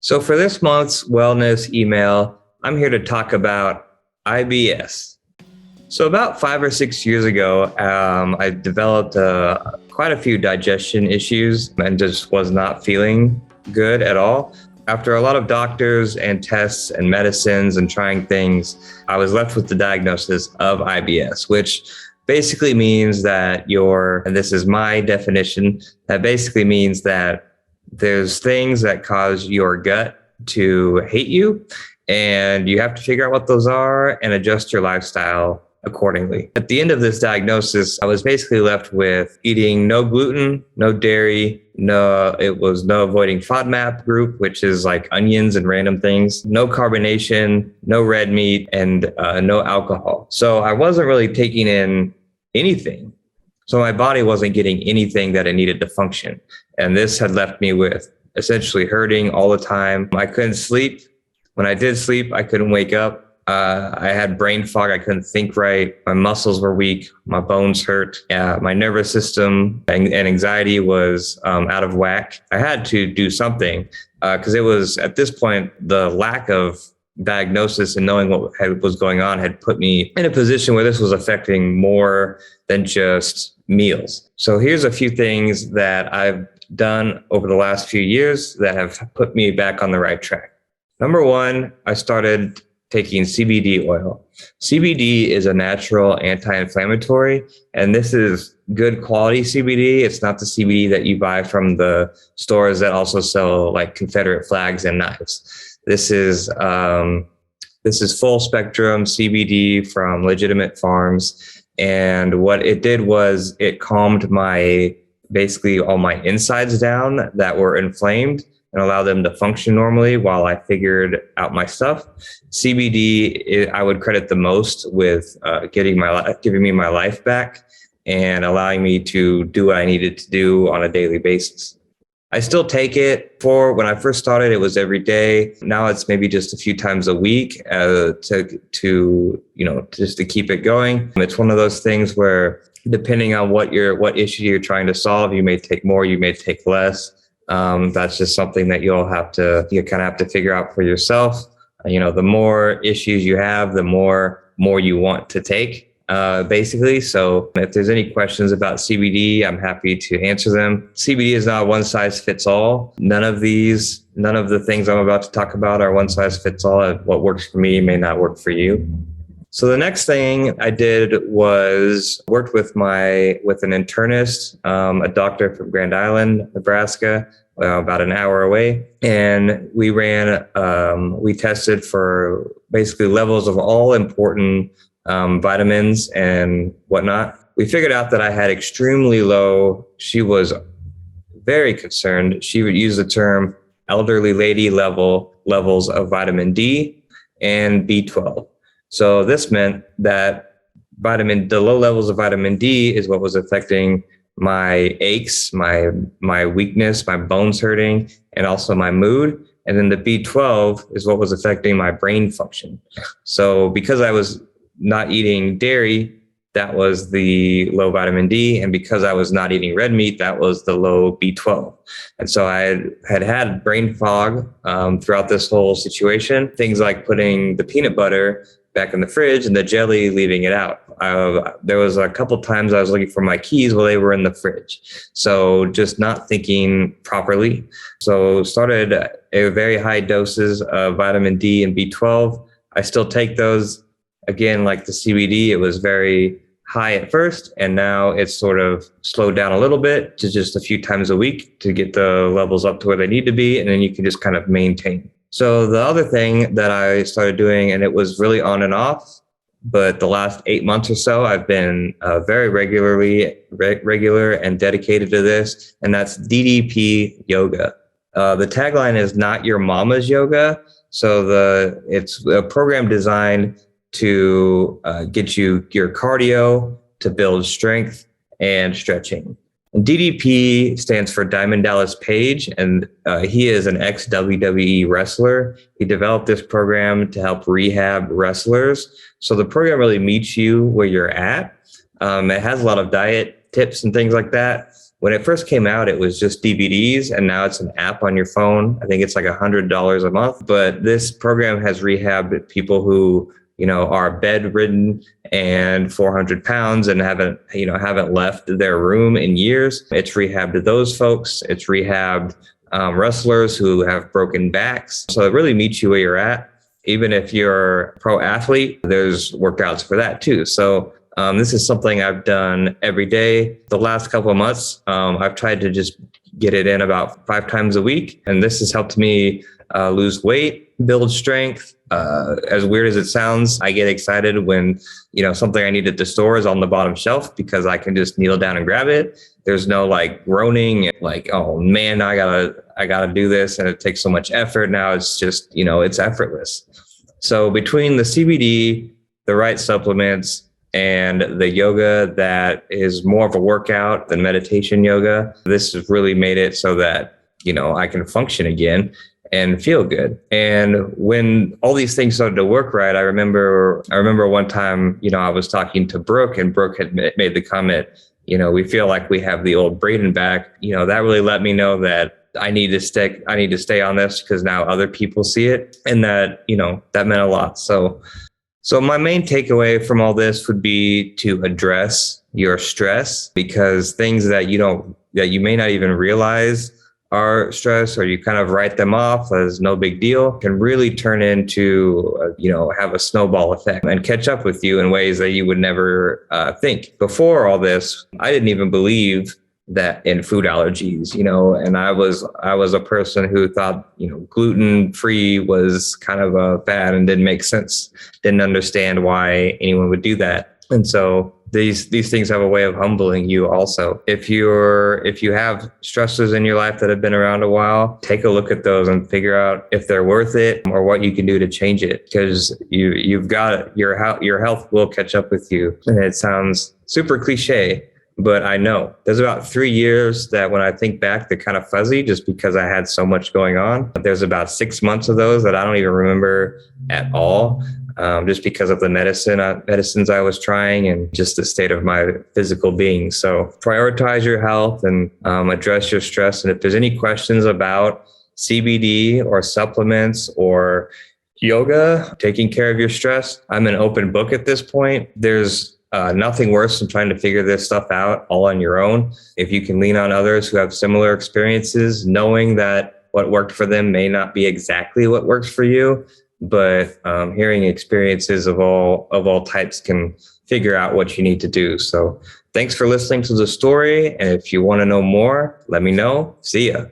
So for this month's wellness email, I'm here to talk about IBS. So about 5 or 6 years ago, I developed quite a few digestion issues and just was not feeling good at all. After a lot of doctors and tests and medicines and trying things, I was left with the diagnosis of IBS, which basically means that and this is my definition, that basically means that there's things that cause your gut to hate you, and you have to figure out what those are and adjust your lifestyle accordingly. At the end of this diagnosis, I was basically left with eating no gluten, no dairy, no avoiding FODMAP group, which is like onions and random things, no carbonation, no red meat, and no alcohol. So I wasn't really taking in anything. So my body wasn't getting anything that it needed to function. And this had left me with essentially hurting all the time. I couldn't sleep. When I did sleep, I couldn't wake up. I had brain fog. I couldn't think right. My muscles were weak. My bones hurt. My nervous system and anxiety was out of whack. I had to do something because it was, at this point, the lack of diagnosis and knowing what was going on had put me in a position where this was affecting more than just meals. So here's a few things that I've done over the last few years that have put me back on the right track. Number one, I started taking CBD oil. CBD is a natural anti-inflammatory, and this is good quality CBD. It's not the CBD that you buy from the stores that also sell like Confederate flags and knives. This is full spectrum CBD from legitimate farms. And what it did was it calmed basically all my insides down that were inflamed and allow them to function normally while I figured out my stuff. CBD, I would credit the most with giving me my life back and allowing me to do what I needed to do on a daily basis. I still take it. When I first started, it was every day. Now it's maybe just a few times a week just to keep it going. It's one of those things where depending on what issue you're trying to solve, you may take more, you may take less. That's just something that you kind of have to figure out for yourself. The more issues you have, the more you want to take, basically. So if there's any questions about CBD, I'm happy to answer them. CBD is not one size fits all. None of the things I'm about to talk about are one size fits all. What works for me may not work for you. So the next thing I did was worked with an internist, a doctor from Grand Island, Nebraska, about an hour away. And we tested for basically levels of all important vitamins and whatnot. We figured out that I had extremely low. She was very concerned. She would use the term elderly lady levels of vitamin D and B12. So this meant that the low levels of vitamin D is what was affecting my aches, my weakness, my bones hurting, and also my mood. And then the B12 is what was affecting my brain function. So because I was not eating dairy, that was the low vitamin D. And because I was not eating red meat, that was the low B12. And so I had brain fog throughout this whole situation. Things like putting the peanut butter back in the fridge and the jelly, leaving it out. There was a couple times I was looking for my keys while they were in the fridge. So just not thinking properly. So started a very high doses of vitamin D and B12. I still take those. Again, like the CBD, it was very high at first, and now it's sort of slowed down a little bit to just a few times a week to get the levels up to where they need to be, and then you can just kind of maintain. So the other thing that I started doing, and it was really on and off, but the last 8 months or so, I've been very regular and dedicated to this, and that's DDP Yoga. The tagline is "Not Your Mama's Yoga." So it's a program designed to get you your cardio, to build strength and stretching. And DDP stands for Diamond Dallas Page, and he is an ex-WWE wrestler. He developed this program to help rehab wrestlers. So the program really meets you where you're at. It has a lot of diet tips and things like that, When it first came out, it was just DVDs, and now it's an app on your phone. I think it's like $100 a month. But this program has rehabbed people who, are bedridden and 400 pounds and haven't left their room in years. It's rehabbed those folks. It's rehabbed wrestlers who have broken backs. So it really meets you where you're at. Even if you're a pro athlete, there's workouts for that too. So this is something I've done every day. The last couple of months, I've tried to just get it in about 5 times a week. And this has helped me lose weight, build strength. As weird as it sounds, I get excited when, something I need at the store is on the bottom shelf because I can just kneel down and grab it. There's no like groaning, like, oh man, I gotta do this. And it takes so much effort. Now it's just, it's effortless. So between the CBD, the right supplements, and the yoga that is more of a workout than meditation yoga, this has really made it so that, I can function again and feel good. And when all these things started to work right, I remember one time, I was talking to Brooke, and Brooke had made the comment, we feel like we have the old Braeden back. That really let me know that I need to stay on this because now other people see it, and that, that meant a lot. So my main takeaway from all this would be to address your stress, because things that you may not even realize are stress, or you kind of write them off as no big deal, can really turn into, have a snowball effect and catch up with you in ways that you would never think. Before all this, I didn't even believe that in food allergies, and I was a person who thought, gluten-free was kind of a fad and didn't make sense, didn't understand why anyone would do that. And so these things have a way of humbling you also. If you have stressors in your life that have been around a while, take a look at those and figure out if they're worth it or what you can do to change it, because you've got it. Your health will catch up with you. And it sounds super cliche, but I know there's about 3 years that when I think back, they're kind of fuzzy just because I had so much going on. There's about 6 months of those that I don't even remember at all. Just because of the medicines I was trying and just the state of my physical being. So prioritize your health and address your stress. And if there's any questions about CBD or supplements or yoga, taking care of your stress, I'm an open book at this point. There's nothing worse than trying to figure this stuff out all on your own. If you can lean on others who have similar experiences, knowing that what worked for them may not be exactly what works for you, but hearing experiences of all types can figure out what you need to do. So thanks for listening to the story. And if you want to know more, let me know. See ya.